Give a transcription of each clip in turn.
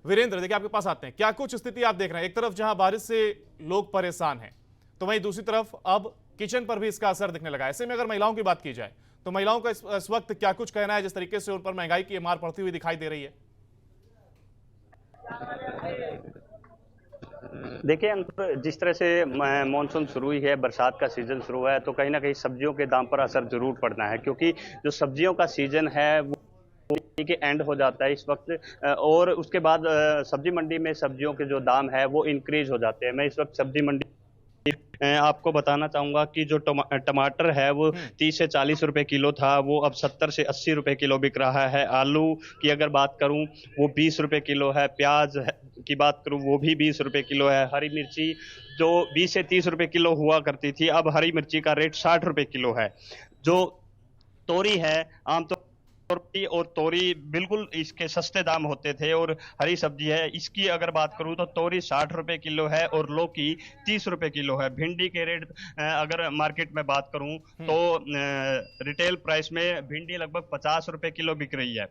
वीरेंद्र, देखिए आपके पास आते हैं, क्या कुछ स्थिति आप देख रहे हैं? एक तरफ जहां बारिश से लोग परेशान हैं, तो वहीं दूसरी तरफ अब किचन पर भी इसका असर दिखने लगा है। ऐसे में अगर महिलाओं की बात की जाए तो महिलाओं का इस वक्त क्या कुछ कहना है, जिस तरीके से उन पर महंगाई की मार पड़ती हुई दिखाई दे रही है? देखिए अंकुर, जिस तरह से मानसून शुरू हुई है, बरसात का सीजन शुरू हुआ है, तो कहीं ना कहीं सब्जियों के दाम पर असर जरूर पड़ना है, क्योंकि जो सब्जियों का सीजन है वो के एंड हो जाता है इस वक्त। और उसके बाद सब्जी मंडी में सब्जियों के जो दाम है वो इंक्रीज हो जाते हैं। मैं इस वक्त सब्जी मंडी आपको बताना चाहूंगा कि जो टमाटर है वो 30 से 40 रुपए किलो था, वो अब 70 से 80 रुपए किलो बिक रहा है। आलू की अगर बात करूं वो 20 रुपए किलो है। प्याज की बात करूं वो भी 20 रुपए किलो है। हरी मिर्ची जो 20 से 30 रुपए किलो हुआ करती थी, अब हरी मिर्ची का रेट 60 रुपए किलो है। जो तोरी है, आमतौर और तोरी बिल्कुल इसके सस्ते दाम होते थे, और हरी सब्जी है इसकी अगर बात करूं तो तोरी 60 रुपए किलो है और लौकी 30 रुपए किलो है। भिंडी के रेट अगर मार्केट में बात करूं तो रिटेल प्राइस में भिंडी लगभग 50 रुपए किलो बिक रही है।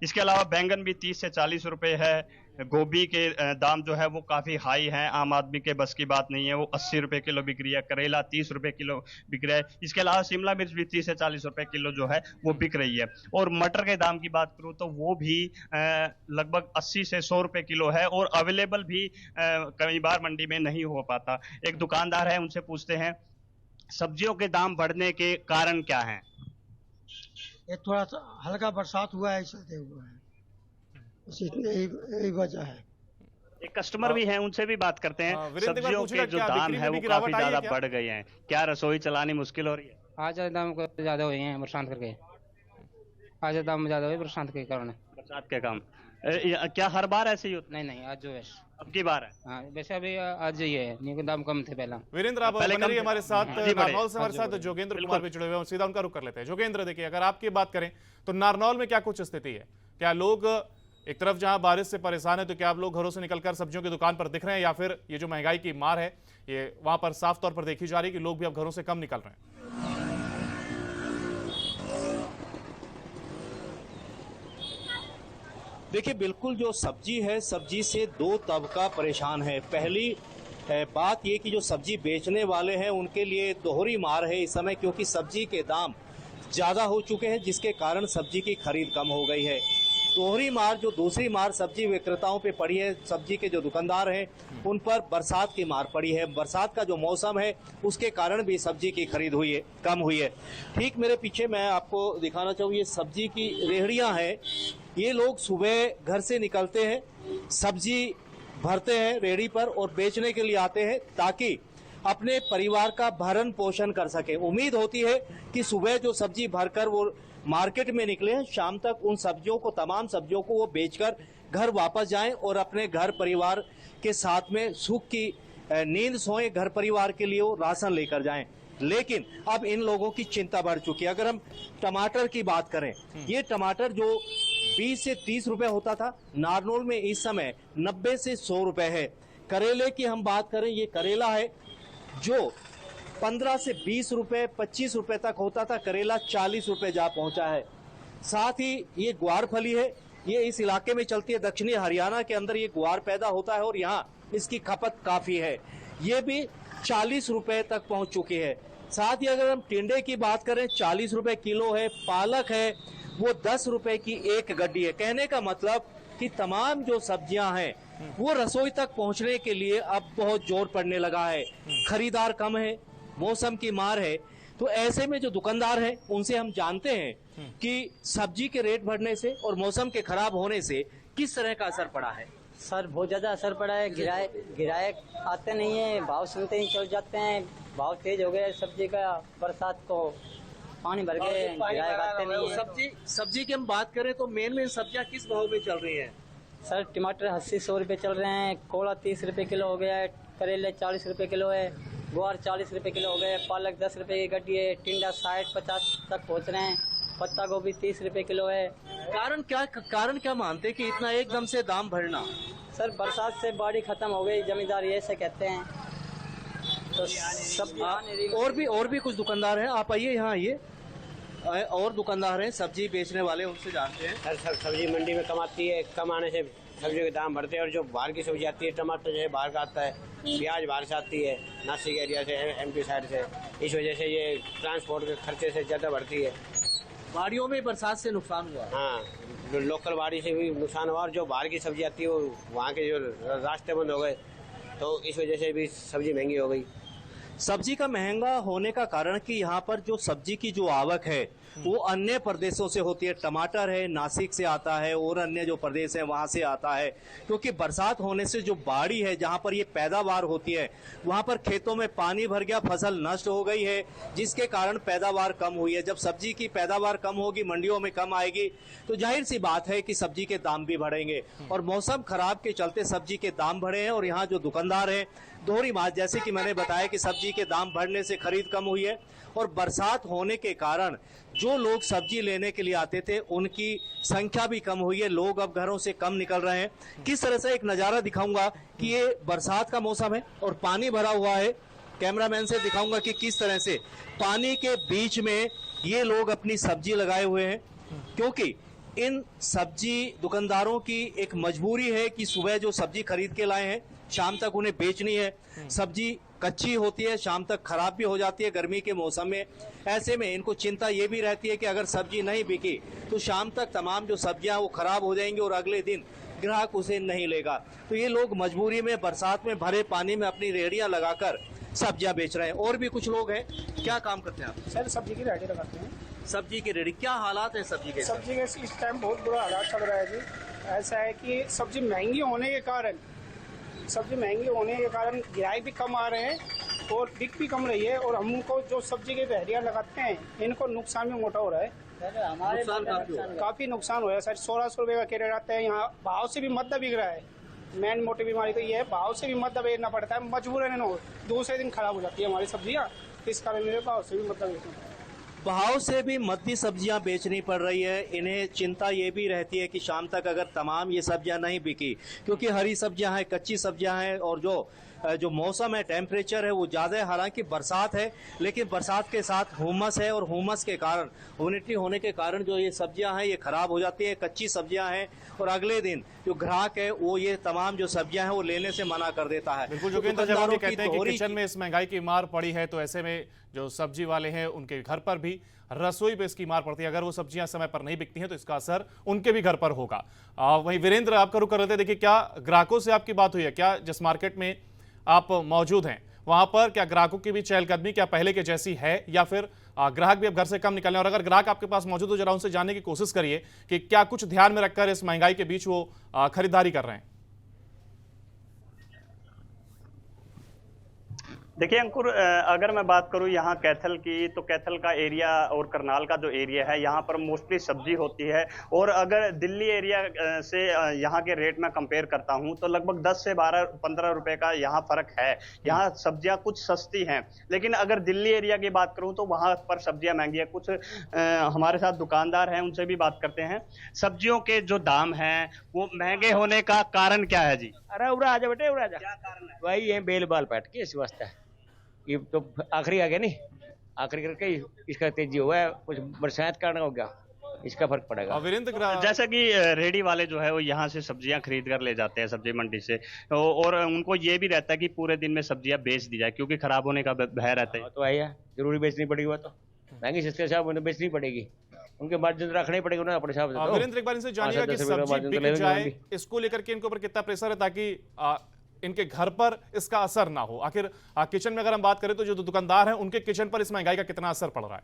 इसके अलावा बैंगन भी 30 से 40 रुपए है। गोभी के दाम जो है वो काफी हाई है, आम आदमी के बस की बात नहीं है, वो 80 रुपए किलो बिक रही है। करेला 30 रुपए किलो बिक रहा है। इसके अलावा शिमला मिर्च भी 30 से 40 रुपए किलो जो है वो बिक रही है। और मटर के दाम की बात करूं तो वो भी लगभग 80 से 100 रुपए किलो है, और अवेलेबल भी कई बार मंडी में नहीं हो पाता। एक दुकानदार है, उनसे पूछते हैं सब्जियों के दाम बढ़ने के कारण क्या है। ये थोड़ा सा हल्का बरसात हुआ है, चलते हुए है, यही वजह है। एक कस्टमर भी हैं, उनसे भी बात करते हैं। सब्जियों के जो दाम है वो काफी ज्यादा बढ़ गए हैं, क्या रसोई चलानी मुश्किल हो रही है? आज दाम ज्यादा हुए हैं बरसात करके, आज दाम ज्यादा हुए बरसात के कारण। बरसात के काम क्या हर बार ऐसे ही होता? नहीं, आज जो है अब की बार है। हाँ, वैसे अभी आज ही है, नहीं दाम कम थे पहला। वीरेंद्र, आप बने रहिए हमारे साथ। नारनौल से हमारे साथ जोगेंद्र कुमार भी जुड़े हुए हैं, सीधा उनका रुख कर लेते हैं। जोगेंद्र, देखिए अगर आपकी बात करें तो नारनौल में क्या कुछ स्थिति है? क्या लोग एक तरफ जहां बारिश से परेशान है, तो क्या आप लोग घरों से निकलकर सब्जियों की दुकान पर दिख रहे हैं, या फिर ये जो महंगाई की मार है ये वहां पर साफ तौर पर देखी जा रही है कि लोग भी अब घरों से कम निकल रहे हैं? देखिए, बिल्कुल जो सब्जी है, सब्जी से दो तबका परेशान है। पहली बात ये कि जो सब्जी बेचने वाले हैं उनके लिए दोहरी मार है इस समय, क्योंकि सब्जी के दाम ज़्यादा हो चुके हैं, जिसके कारण सब्जी की खरीद कम हो गई है। दोहरी मार, जो दूसरी मार सब्जी विक्रेताओं पे पड़ी है, सब्जी के जो दुकानदार हैं उन पर बरसात की मार पड़ी है। बरसात का जो मौसम है उसके कारण भी सब्जी की खरीद हुई है, कम हुई है। ठीक मेरे पीछे मैं आपको दिखाना चाहूँ, ये सब्जी की रेहड़ियाँ हैं। ये लोग सुबह घर से निकलते हैं, सब्जी भरते हैं रेहड़ी पर और बेचने के लिए आते हैं, ताकि अपने परिवार का भरण पोषण कर सके। उम्मीद होती है कि सुबह जो सब्जी भरकर वो मार्केट में निकले हैं, शाम तक उन सब्जियों को, तमाम सब्जियों को वो बेचकर घर वापस जाएं और अपने घर परिवार के साथ में सुख की नींद सोएं, घर परिवार के लिए वो राशन लेकर जाएं। लेकिन अब इन लोगों की चिंता बढ़ चुकी है। अगर हम टमाटर की बात करें, ये टमाटर जो 20 से 30 रुपए होता था, नारनौल में इस समय 90 से 100 रुपए है। करेले की हम बात करें, ये करेला है जो 15 से 20 रुपए 25 रुपए तक होता था, करेला 40 रुपए जा पहुंचा है। साथ ही ये ग्वार फली है, ये इस इलाके में चलती है, दक्षिणी हरियाणा के अंदर ये ग्वार पैदा होता है और यहाँ इसकी खपत काफी है। ये भी 40 रुपए तक पहुंच चुकी है। साथ ही अगर हम टिंडे की बात करें, 40 रुपए किलो है। पालक है वो 10 रुपए की एक गड्डी है। कहने का मतलब कि तमाम जो सब्जियां हैं वो रसोई तक पहुंचने के लिए अब बहुत जोर पड़ने लगा है। खरीदार कम है, मौसम की मार है। तो ऐसे में जो दुकानदार हैं उनसे हम जानते हैं कि सब्जी के रेट बढ़ने से और मौसम के खराब होने से किस तरह का असर पड़ा है। सर बहुत ज्यादा असर पड़ा है। गिराए आते नहीं है, भाव सुनते ही चल जाते हैं। भाव तेज हो गया सब्जी का, बरसात को पानी भर के गिराए आते नहीं है। सब्जी की हम बात करें तो मेन सब्जियां किस भाव में चल रही है? सर टमाटर 80-100 रुपए चल रहे हैं, कोला 30 रुपए किलो हो गया है, करेले 40 रुपए किलो है, गुआर 40 रुपए किलो हो गए, पालक 10 रुपए की गड्डी है, टिंडा 60-50 तक पहुंच रहे हैं, पत्ता गोभी 30 रुपए किलो है। कारण क्या मानते हैं कि इतना एकदम से दाम बढ़ना? सर बरसात से बाड़ी खत्म हो गई, जमींदार ये से कहते हैं। तो सब और भी कुछ दुकानदार हैं, आप आइए यहाँ आइए। और दुकानदार हैं, सब्जी बेचने वाले, उनसे जानते हैं। सर सब्जी मंडी में कम आती है, कम आने से सब्जियों के दाम बढ़ते हैं। और जो बाहर की सब्जी आती है, टमाटर जो है बाहर का आता है, प्याज बाहर से आती है नासिक एरिया से, एमपी साइड से, इस वजह से ये ट्रांसपोर्ट के खर्चे से ज़्यादा बढ़ती है। बाड़ियों में बरसात से नुकसान हुआ। हाँ, जो लोकल बाड़ी से भी नुकसान हुआ और जो बाहर की सब्जी आती है वो वहाँ के जो रास्ते बंद हो गए, तो इस वजह से भी सब्जी महंगी हो गई। सब्जी का महंगा होने का कारण कि यहाँ पर जो सब्जी की जो आवक है वो अन्य प्रदेशों से होती है। टमाटर है नासिक से आता है और अन्य जो प्रदेश है वहां से आता है, क्योंकि बरसात होने से जो बाड़ी है जहाँ पर ये पैदावार होती है वहां पर खेतों में पानी भर गया, फसल नष्ट हो गई है, जिसके कारण पैदावार कम हुई है। जब सब्जी की पैदावार कम होगी, मंडियों में कम आएगी, तो जाहिर सी बात है कि सब्जी के दाम भी बढ़ेंगे। और मौसम खराब के चलते सब्जी के दाम बढ़े हैं। और यहाँ जो दुकानदार हैं दोहरी बात, जैसे कि मैंने बताया कि सब्जी के दाम बढ़ने से खरीद कम हुई है और बरसात होने के कारण जो लोग सब्जी लेने के लिए आते थे उनकी संख्या भी कम हुई है। लोग अब घरों से कम निकल रहे हैं। किस तरह से एक नज़ारा दिखाऊंगा कि ये बरसात का मौसम है और पानी भरा हुआ है। कैमरामैन से दिखाऊंगा कि किस तरह से पानी के बीच में ये लोग अपनी सब्जी लगाए हुए हैं, क्योंकि इन सब्जी दुकानदारों की एक मजबूरी है कि सुबह जो सब्जी खरीद के लाए हैं शाम तक उन्हें बेचनी है। सब्जी कच्ची होती है, शाम तक खराब भी हो जाती है गर्मी के मौसम में। ऐसे में इनको चिंता ये भी रहती है कि अगर सब्जी नहीं बिकी तो शाम तक तमाम जो सब्जियां वो खराब हो जाएंगी और अगले दिन ग्राहक उसे नहीं लेगा। तो ये लोग मजबूरी में बरसात में भरे पानी में अपनी रेहड़ियां लगाकर सब्जियां बेच रहे हैं। और भी कुछ लोग हैं। क्या काम करते हैं आप? सर सब्जी की रेडी लगाते हैं। सब्जी की रेडी, क्या हालात है सब्जी के? सब्जी के इस टाइम बहुत बुरा हालात चल रहा है जी। ऐसा है कि सब्जी महंगी होने के कारण गिराई भी कम आ रहे हैं और बिक भी कम रही है। और हमको जो सब्जी के रेहड़ियां लगाते हैं इनको नुकसान भी मोटा हो रहा है। काफी नुकसान हो रहा है सर। 1600 रुपए का कैरेट आता है। यहाँ भाव से भी मद्दा बिक रहा है। मेन मोटी बीमारी तो ये है, भाव से भी मद्दा बेचना पड़ता है मजबूरन। दूसरे दिन खराब हो जाती है हमारी सब्जियाँ, इस कारण मेरे भाव से भी मद्दा बेचना पड़ता है। भाव से भी मद्दी सब्जियां बेचनी पड़ रही है। इन्हें चिंता ये भी रहती है कि शाम तक अगर तमाम ये सब्जियां नहीं बिकी, क्योंकि हरी सब्जियां हैं, कच्ची सब्जियां हैं और जो मौसम है, टेम्परेचर है वो ज़्यादा है। हालांकि बरसात है लेकिन बरसात के साथ हुमस है और हुमस के कारण, ह्यूमिडिटी होने के कारण जो ये सब्जियां हैं ये खराब हो जाती है, कच्ची सब्जियां हैं। और अगले दिन जो ग्राहक है वो ये तमाम जो सब्जियां हैं वो लेने से मना कर देता है। बिल्कुल जोगेंद्र, जब हम ये कहते हैं कि किचन में इस महंगाई की मार पड़ी है तो ऐसे में जो सब्जी वाले हैं उनके घर पर भी रसोई पे इसकी मार पड़ती है। अगर वो सब्जियां समय पर नहीं बिकती हैं तो इसका असर उनके भी घर पर होगा। वहीं वीरेंद्र, आपका रुख कर रहे थे, देखिए क्या ग्राहकों से आपकी बात हुई है? क्या जिस मार्केट में आप मौजूद हैं वहां पर क्या ग्राहकों की भी चहलकदमी क्या पहले के जैसी है या फिर ग्राहक भी अब घर से कम निकलने? और अगर ग्राहक आपके पास मौजूद हो जरा उनसे जानने की कोशिश करिए कि क्या कुछ ध्यान में रखकर इस महंगाई के बीच वो खरीदारी कर रहे हैं। देखिए अंकुर, अगर मैं बात करूं यहाँ कैथल की, तो कैथल का एरिया और करनाल का जो एरिया है यहाँ पर मोस्टली सब्जी होती है। और अगर दिल्ली एरिया से यहाँ के रेट में कंपेयर करता हूँ तो लगभग 10 से 12-15 रुपए का यहाँ फर्क है। यहाँ सब्जियाँ कुछ सस्ती हैं, लेकिन अगर दिल्ली एरिया की बात करूँ तो वहाँ पर सब्जियाँ महंगी है। कुछ हमारे साथ दुकानदार हैं, उनसे भी बात करते हैं। सब्जियों के जो दाम हैं वो महंगे होने का कारण क्या है जी? अरे उड़ा आजा बेटे, उड़ा आजा। क्या कारण है? वही है बेल बाल पैट के इस वास्ते। ये तो आखिरी आ गया नहीं, आखिरी करके इसका तेजी हुआ है, कुछ बरसात कारण हो गया, इसका फर्क पड़ेगा। वीरेंद्र, जैसा कि रेडी वाले जो है वो यहाँ से सब्जियां खरीद कर ले जाते हैं सब्जी मंडी से, और उनको ये भी रहता है कि पूरे दिन में सब्जियां बेच दी जाए क्योंकि खराब होने का भय रहता है। तो है यार, जरूरी बेचनी पड़ेगी, वो तो महंगी सस्ते साहब उन्हें बेचनी पड़ेगी, उनके मार्जिन रखने पड़ेगे उन्हें अपने हिसाब से। वीरेंद्र, एक बार इनसे जानिएगा कि सब्जी बिक जाए इसको लेकर के इनके ऊपर कितना प्रेशर है ताकि इनके घर पर इसका असर ना हो। आखिर किचन में अगर हम बात करें तो जो दुकानदार हैं उनके किचन पर इस महंगाई का कितना असर पड़ रहा है?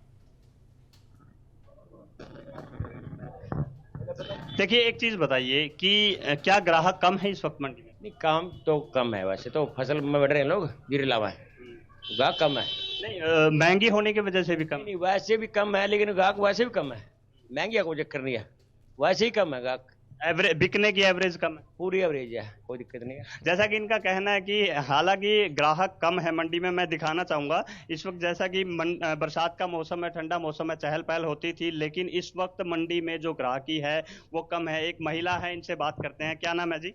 देखिए एक चीज बताइए कि क्या ग्राहक कम है इस वक्त मंडी में? नहीं, काम तो कम है, वैसे तो फसल में बढ़ रहे हैं लोग, गिर लावा है, गाहक कम है। नहीं, महंगी होने की वजह से भी कम? नहीं, वैसे भी कम है, लेकिन गाहक वैसे भी कम है। महंगी का कोई चक्कर नहीं है, वैसे ही कम है गाहक। एवरेज बिकने की एवरेज कम है? पूरी एवरेज है, कोई दिक्कत नहीं है। जैसा कि इनका कहना है कि हालांकि ग्राहक कम है मंडी में। मैं दिखाना चाहूंगा इस वक्त, जैसा कि बरसात का मौसम है, ठंडा मौसम है, चहल पहल होती थी, लेकिन इस वक्त मंडी में जो ग्राहकी है वो कम है। एक महिला है, इनसे बात करते हैं। क्या नाम है जी?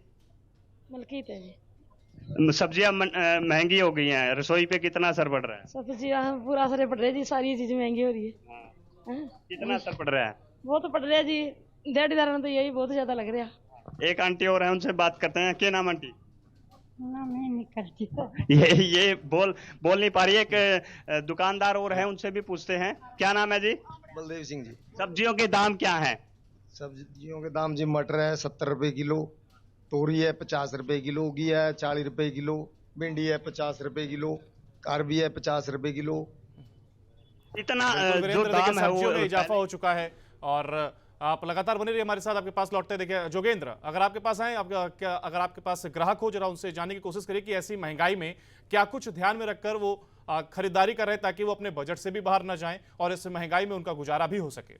मलकीत है जी। सब्जियां महंगी हो गई हैं, रसोई पे कितना असर पड़ रहा है? सब्जियां पूरा असर पड़ रहा है जी, सारी चीजें महंगी हो रही है। कितना असर पड़ रहा है? वो तो पड़ रहा है जी, दिहाड़ीदार तो यही बहुत ज्यादा लग रहा है। एक आंटी और है, उनसे बात करते हैं। क्या नाम आंटी? ना मैं नहीं करती तो। ये बोल नहीं पा रही है। एक दुकानदार और है, उनसे भी पूछते हैं। क्या नाम है जी? बलदेव सिंह जी। सब्जियों के दाम क्या हैं? सब्जियों के दाम जी, मटर है 70 रुपए किलो, तोरी है 50 रुपए किलो, घी है 40 रुपए किलो, भिंडी है 50 रुपए किलो, अरबी है 50 रुपए किलो। इतना बिल्कुल जो वीरेंद्र, देखिए दाम है वो सब्जियों में इजाफा हो चुका है और आप लगातार बने रहिए हमारे साथ। आपके पास लौटते देखिए जोगेंद्र, अगर आपके पास आए, अगर आपके पास ग्राहक हो, जरा उनसे जानने की कोशिश करिए कि ऐसी महंगाई में क्या कुछ ध्यान में रखकर वो खरीदारी कर रहे हैं ताकि वो अपने बजट से भी बाहर ना जाएं और इस महंगाई में उनका गुजारा भी हो सके।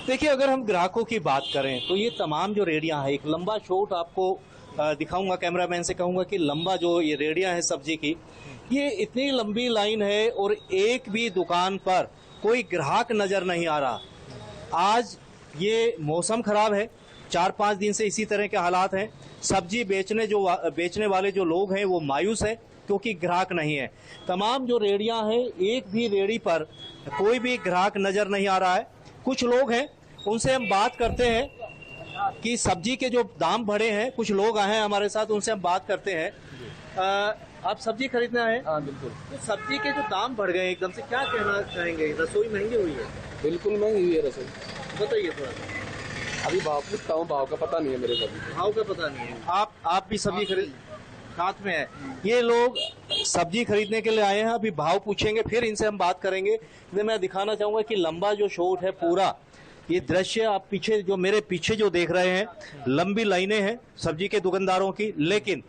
देखिए, अगर हम ग्राहकों की बात करें तो ये तमाम जो रेडियां हैं, एक लंबा शॉट आपको दिखाऊंगा, कैमरामैन से कहूंगा कि लंबा जो ये रेडियां हैं सब्जी की, ये इतनी लंबी लाइन है और एक भी दुकान पर कोई ग्राहक नजर नहीं आ रहा। आज ये मौसम खराब है, 4-5 दिन से इसी तरह के हालात हैं। सब्जी बेचने वाले जो लोग हैं वो मायूस है क्योंकि ग्राहक नहीं है। तमाम जो रेडियां हैं, एक भी रेडी पर कोई भी ग्राहक नजर नहीं आ रहा है। कुछ लोग हैं, उनसे हम बात करते हैं कि सब्जी के जो दाम बढ़े हैं। कुछ लोग आए हैं हमारे साथ, उनसे हम बात करते हैं। आप सब्जी खरीदना है? हाँ बिल्कुल। तो सब्जी के जो दाम बढ़ गए एकदम से, क्या कहना चाहेंगे? रसोई महंगी हुई है? बिल्कुल महंगी हुई है रसोई। बताइए थोड़ा सा। अभी भाव पूछता हूँ, भाव का पता नहीं है मेरे को। भाव का पता नहीं है। आप भी सब्जी खरीद साथ में है? ये लोग सब्जी खरीदने के लिए आए हैं, अभी भाव पूछेंगे, फिर इनसे हम बात करेंगे। मैं दिखाना चाहूंगा कि लंबा जो शॉट है पूरा, ये दृश्य आप पीछे जो मेरे पीछे जो देख रहे हैं, लंबी लाइनें हैं सब्जी के दुकानदारों की, लेकिन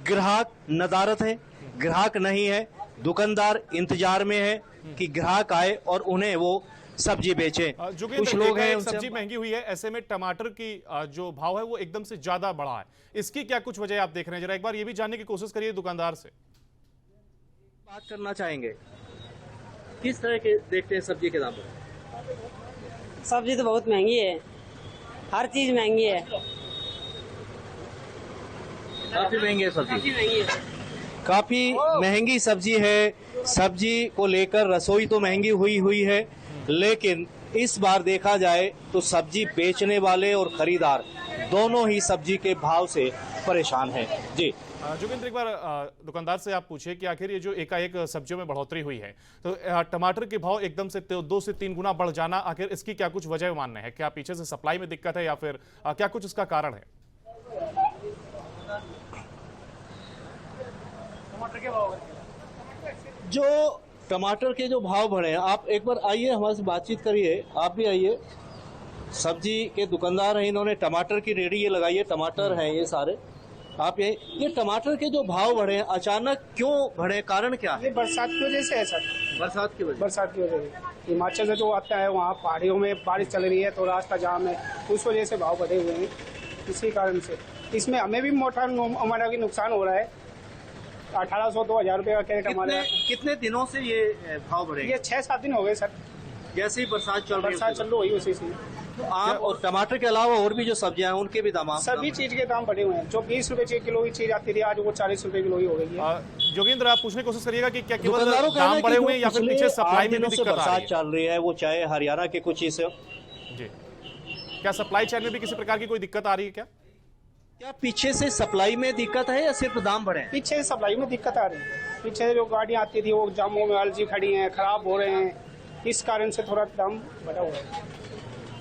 ग्राहक नदारत है, ग्राहक नहीं है। दुकानदार इंतजार में है कि ग्राहक आए और उन्हें वो सब्जी बेचे। कुछ लोग हैं, सब्जी महंगी हुई है, ऐसे में टमाटर की जो भाव है वो एकदम से ज्यादा बढ़ा है। इसकी क्या कुछ वजह आप देख रहे हैं? जरा एक बार ये भी जानने की कोशिश करिए दुकानदार से। बात करना चाहेंगे, किस तरह के देखते हैं सब्जी के दाम? सब्जी तो बहुत महंगी है, हर चीज महंगी है। काफी महंगी है सब्जी? काफी महंगी है। काफी महंगी सब्जी है। सब्जी को लेकर रसोई तो महंगी हुई है, लेकिन इस बार देखा जाए तो सब्जी बेचने वाले और खरीदार दोनों ही सब्जी के भाव से परेशान हैं। जी जोगेंद्र, एक बार दुकानदार से आप पूछिए कि आखिर ये जो एकाएक सब्जियों में बढ़ोतरी हुई है, तो टमाटर के भाव एकदम से 2 से 3 गुना बढ़ जाना, आखिर इसकी क्या कुछ वजह मानना है? क्या पीछे से सप्लाई में दिक्कत है या फिर क्या कुछ इसका कारण है? जो टमाटर के जो भाव बढ़े हैं, आप एक बार आइए हमारे से बातचीत करिए। आप भी आइए, सब्जी के दुकानदार हैं, इन्होंने टमाटर की रेडी ये लगाई है, टमाटर हैं ये सारे। आप ये टमाटर के जो भाव बढ़े हैं, अचानक क्यों बढ़े, कारण क्या है? बरसात की वजह से है सर। बरसात की वजह से हिमाचल से जो आता है, वहाँ पहाड़ियों में बारिश चल रही है तो रास्ता जाम है, उस वजह से भाव बढ़े हुए हैं। इसी कारण से इसमें हमें भी मोटा हमारा भी नुकसान हो रहा है। 1800-2000 रुपए का कैरेट हमारे। कितने दिनों से ये भाव बढ़े? ये 6-7 दिन हो गए सर। जैसे ही बरसात चल रही है उसी से। तो आम और टमाटर के अलावा और भी जो सब्जियां हैं उनके भी दाम, सभी चीज के दाम बढ़े हुए हैं। जो 20 रुपए किलो की चीज आती थी, आज वो 40 रुपए किलो ही हो गई है। जोगेंद्र, आप पूछने की कोशिश करिएगा कि क्या केवल दाम बढ़े हुए हैं या फिर पीछे सप्लाई में भी दिक्कत आ रही है? चल रही है, वो चाहे हरियाणा के कुछ हिस्से। जी, क्या सप्लाई चेन में भी किसी प्रकार की कोई दिक्कत आ रही है? क्या पीछे से सप्लाई में दिक्कत है या सिर्फ दाम बढ़े? पीछे से सप्लाई में दिक्कत आ रही है। पीछे जो गाड़ियां आती थी वो जामों में अलजी खड़ी हैं, खराब हो रहे हैं, इस कारण से थोड़ा दाम बढ़ा हुआ है।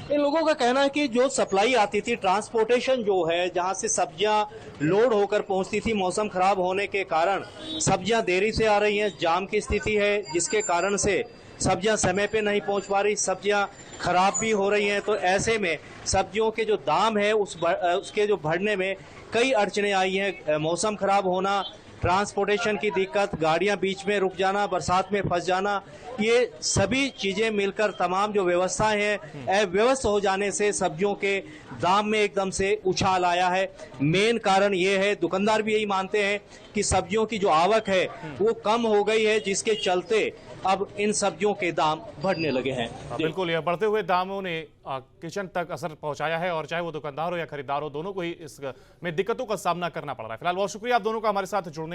इन लोगों का कहना है कि जो सप्लाई आती थी, ट्रांसपोर्टेशन जो है, जहां से सब्जियां लोड होकर पहुंचती थी, मौसम खराब होने के कारण सब्जियां देरी से आ रही हैं, जाम की स्थिति है, जिसके कारण से सब्जियां समय पे नहीं पहुंच पा रही, सब्जियां खराब भी हो रही हैं। तो ऐसे में सब्जियों के जो दाम है उसके जो बढ़ने में कई अड़चने आई हैं। मौसम खराब होना, ट्रांसपोर्टेशन की दिक्कत, गाड़ियां बीच में रुक जाना, बरसात में फंस जाना, ये सभी चीजें मिलकर तमाम जो व्यवस्थाएं हैं अव्यवस्थ हो जाने से सब्जियों के दाम में एकदम से उछाल आया है। मेन कारण ये है, दुकानदार भी यही मानते हैं कि सब्जियों की जो आवक है वो कम हो गई है, जिसके चलते अब इन सब्जियों के दाम बढ़ने लगे हैं। बिल्कुल, यह बढ़ते हुए दामों ने किचन तक असर पहुंचाया है और चाहे वो दुकानदार हो या खरीदार हो, दोनों को ही इसमें दिक्कतों का सामना करना पड़ रहा है। फिलहाल बहुत शुक्रिया आप दोनों का हमारे साथ जुड़ने